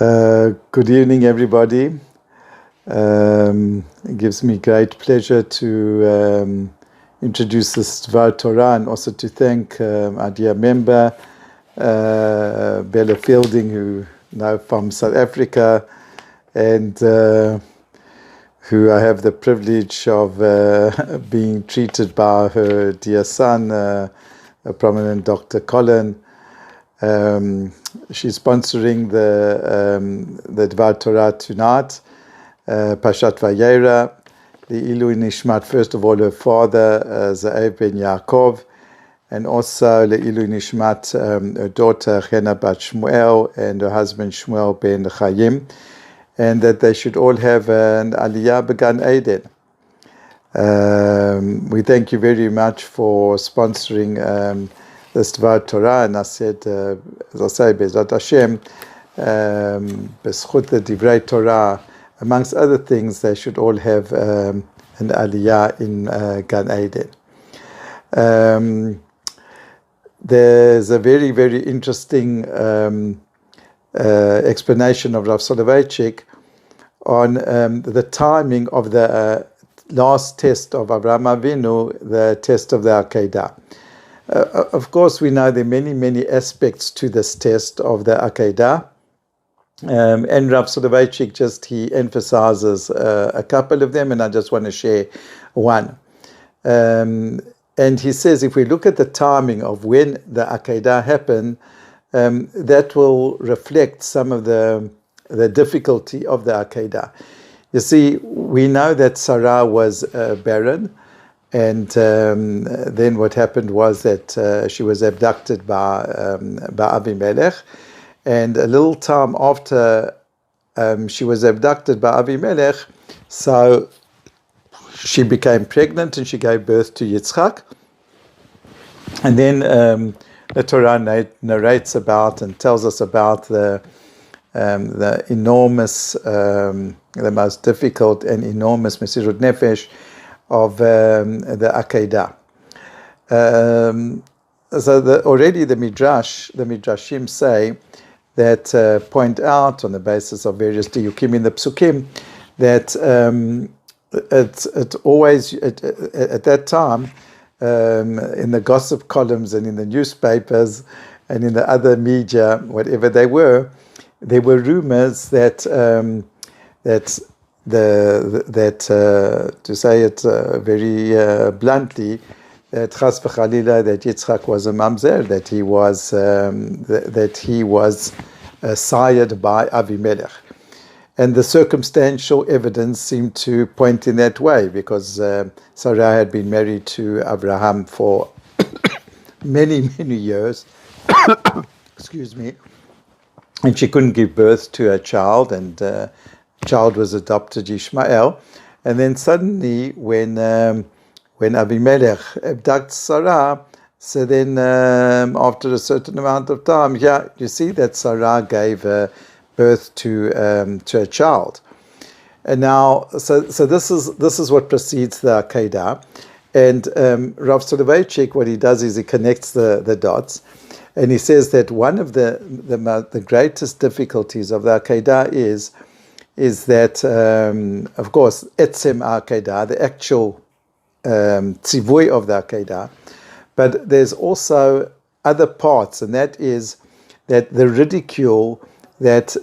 Good evening, everybody. It gives me great pleasure to introduce this Dvar Torah and also to thank our dear member, Bella Fielding, who now from South Africa, and who I have the privilege of being treated by her dear son, a prominent Dr. Colin. She's sponsoring the Dvar Torah tonight, Parshat Vayeira, the Ilui Nishmat, first of all, her father, Zaev ben Yaakov, and also the Ilui Nishmat, her daughter, Chena bat Shmuel, and her husband, Shmuel ben Chaim, and that they should all have an Aliyah Began Eden. We thank you very much for sponsoring this Dvar Torah, and I said, as I say, Bezrat Hashem, B'schut the Divrei Torah, amongst other things, they should all have an Aliyah in Gan Eden. There's a very, very interesting explanation of Rav Soloveitchik on the timing of the last test of Avraham Avinu, the test of the Akedah. Of course, we know there are many, many aspects to this test of the Akedah. And Rav Soloveitchik he emphasizes a couple of them, and I just want to share one. And he says if we look at the timing of when the Akedah happened, that will reflect some of the difficulty of the Akedah. You see, we know that Sarah was barren, and then what happened was that she was abducted by Avimelech, and a little time after she was abducted by Avimelech, so she became pregnant and she gave birth to Yitzchak. And then the Torah narrates about and tells us about the enormous, the most difficult and enormous Mesirut Nefesh of the Akedah. So already the Midrashim say that point out on the basis of various diukim in the psukim that it always at that time in the gossip columns and in the newspapers and in the other media, whatever they were, there were rumors that to say it very bluntly, that Chas v'Chalila, that Yitzchak was a mamzer, that he was sired by Avimelech. And the circumstantial evidence seemed to point in that way, because Sarah had been married to Abraham for many, many years, excuse me, and she couldn't give birth to a child, and child was adopted, Ishmael. And then suddenly, when Avimelech abducts Sarah, so then after a certain amount of time, you see that Sarah gave birth to a child. And now, so this is what precedes the Akedah. And Rav Soloveitchik, what he does is he connects the dots, and he says that one of the greatest difficulties of the Akedah is that, of course, Etzem Akedah, the actual tzivui of the Akedah, but there's also other parts, and that is that the ridicule that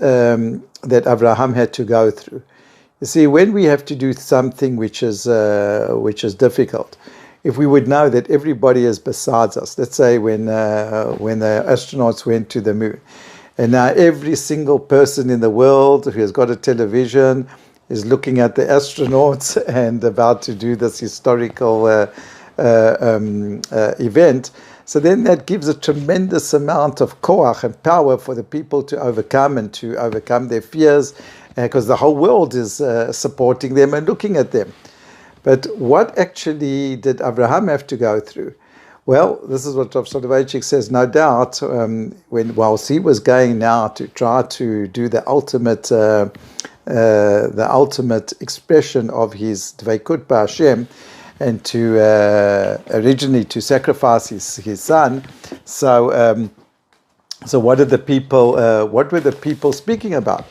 Abraham had to go through. You see, when we have to do something which is difficult, if we would know that everybody is besides us, let's say when the astronauts went to the moon, and now every single person in the world who has got a television is looking at the astronauts and about to do this historical event. So then that gives a tremendous amount of koach and power for the people to overcome their fears, because the whole world is supporting them and looking at them. But what actually did Abraham have to go through? Well, this is what Rav Soloveitchik says, no doubt, whilst he was going now to try to do the ultimate expression of his dveikut b'Hashem, and to originally to sacrifice his son. So So what did the people? What were the people speaking about?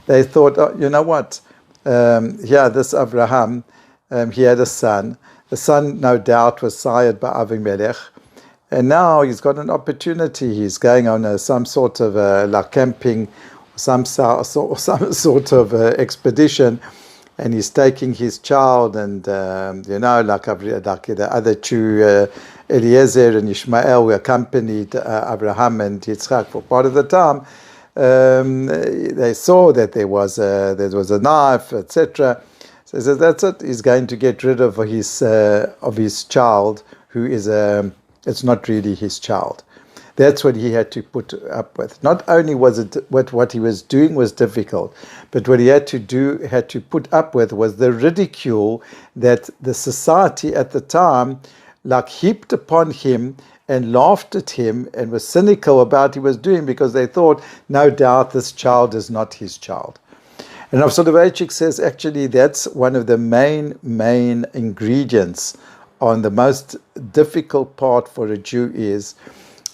They thought, oh, you know what? This Abraham, he had a son. The son, no doubt, was sired by Avimelech, and now he's got an opportunity. He's going on some sort of like camping, some sort of expedition, and he's taking his child, and like the other two, Eliezer and Ishmael, who accompanied Abraham and Yitzchak for part of the time. They saw that there was a knife, etc. So he says, that's it. He's going to get rid of his child, who is it's not really his child. That's what he had to put up with. Not only was it what he was doing was difficult, but what he had to put up with was the ridicule that the society at the time like heaped upon him and laughed at him and was cynical about what he was doing, because they thought, no doubt, this child is not his child. And Rav Soloveitchik says, actually, that's one of the main ingredients on the most difficult part for a Jew is,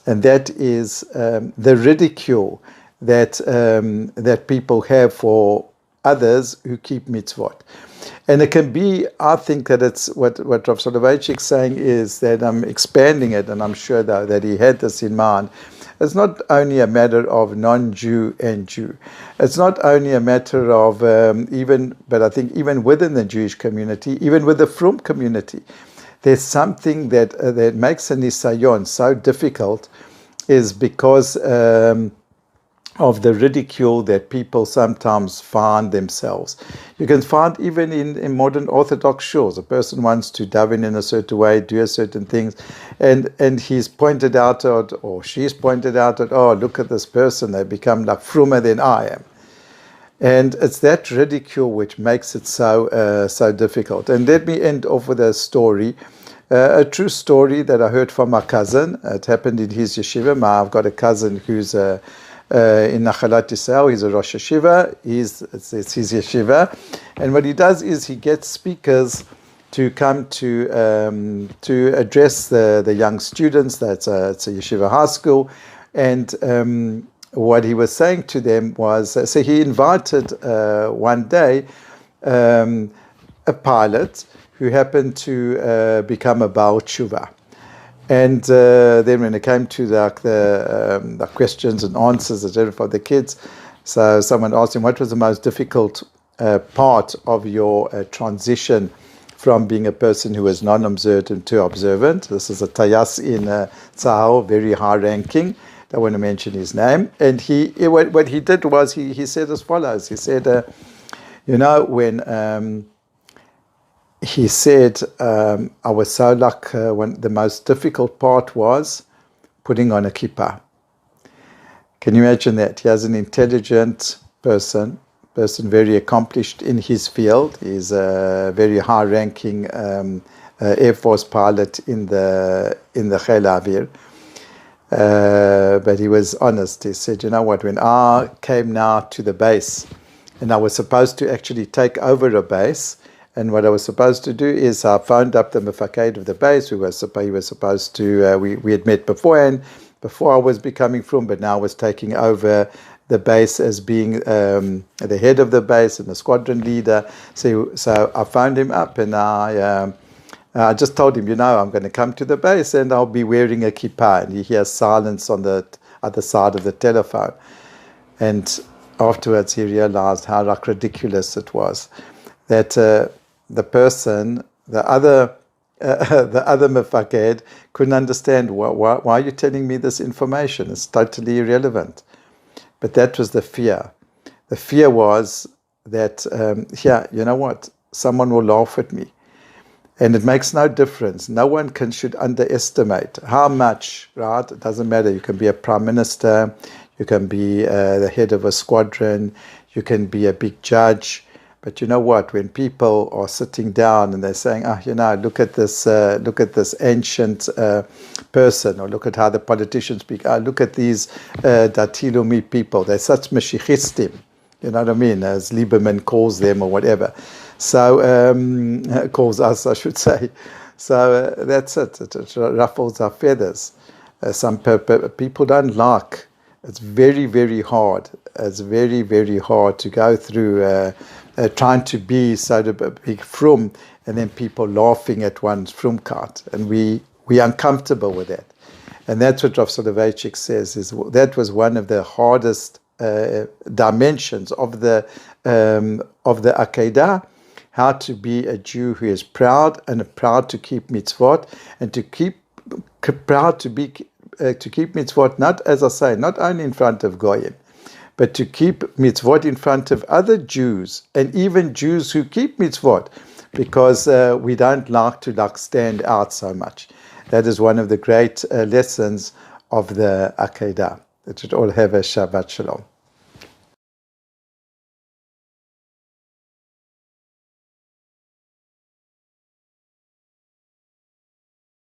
and that is the ridicule that people have for others who keep mitzvot. And it can be, I think that it's what Rav Soloveitchik is saying is that I'm expanding it, and I'm sure that he had this in mind. It's not only a matter of non-Jew and Jew. It's not only a matter of but I think even within the Jewish community, even with the Frum community, there's something that makes a nisayon so difficult, is because of the ridicule that people sometimes find themselves. You can find even in modern Orthodox shuls, a person wants to daven in a certain way, do a certain things, and he's pointed out, or she's pointed out that, oh, look at this person, they become like frummer than I am. And it's that ridicule which makes it so difficult. And let me end off with a story. A true story that I heard from my cousin. It happened in his yeshiva. I've got a cousin who's in Nachalat Yisrael. He's a Rosh Yeshiva. It's his yeshiva. And what he does is he gets speakers to come to address the young students. It's a yeshiva high school. And what he was saying to them was, so he invited one day a pilot who happened to become a Baal Tshuva. And then when it came to the questions and answers for the kids, so someone asked him, what was the most difficult part of your transition from being a person who was non-observant to observant? This is a Tayas in Tzahal, very high ranking. I want to mention his name. And what he did was he said as follows. He said, when he said, I was so lucky when the most difficult part was putting on a kippah. Can you imagine that? He has an intelligent person very accomplished in his field. He's a very high-ranking Air Force pilot in the Chel Avir. But he was honest. He said, you know what, when I came now to the base, and I was supposed to actually take over a base, and what I was supposed to do is I phoned up the mefaked of the base. He was supposed to, we had met beforehand, before I was becoming frum, but now I was taking over the base as being the head of the base and the squadron leader. So I phoned him up, and I just told him, I'm going to come to the base and I'll be wearing a kippah. And he hears silence on the other side of the telephone. And afterwards he realized how ridiculous it was. That the person, the other mefaked, couldn't understand, why are you telling me this information? It's totally irrelevant. But that was the fear. The fear was that, you know what, someone will laugh at me. And it makes no difference. No one should underestimate how much, right? It doesn't matter. You can be a prime minister, you can be the head of a squadron, you can be a big judge. But you know what? When people are sitting down and they're saying, look at this ancient person, or look at how the politicians speak. Look at these Datilumi people. They're such Meshichistim. You know what I mean? As Lieberman calls them, or whatever. So calls us, I should say. So that's it. It ruffles our feathers. Some people don't like It's very, very hard. It's very, very hard to go through trying to be so big frum, and then people laughing at one's frumkeit, and we're uncomfortable with that. And that's what Rav Soloveitchik says, is that was one of the hardest dimensions of the Akedah, how to be a Jew who is proud and proud to keep mitzvot, and to keep proud to keep mitzvot, not, as I say, not only in front of Goyim, but to keep mitzvot in front of other Jews, and even Jews who keep mitzvot, because we don't like to stand out so much. That is one of the great lessons of the Akedah. That should all have a Shabbat Shalom.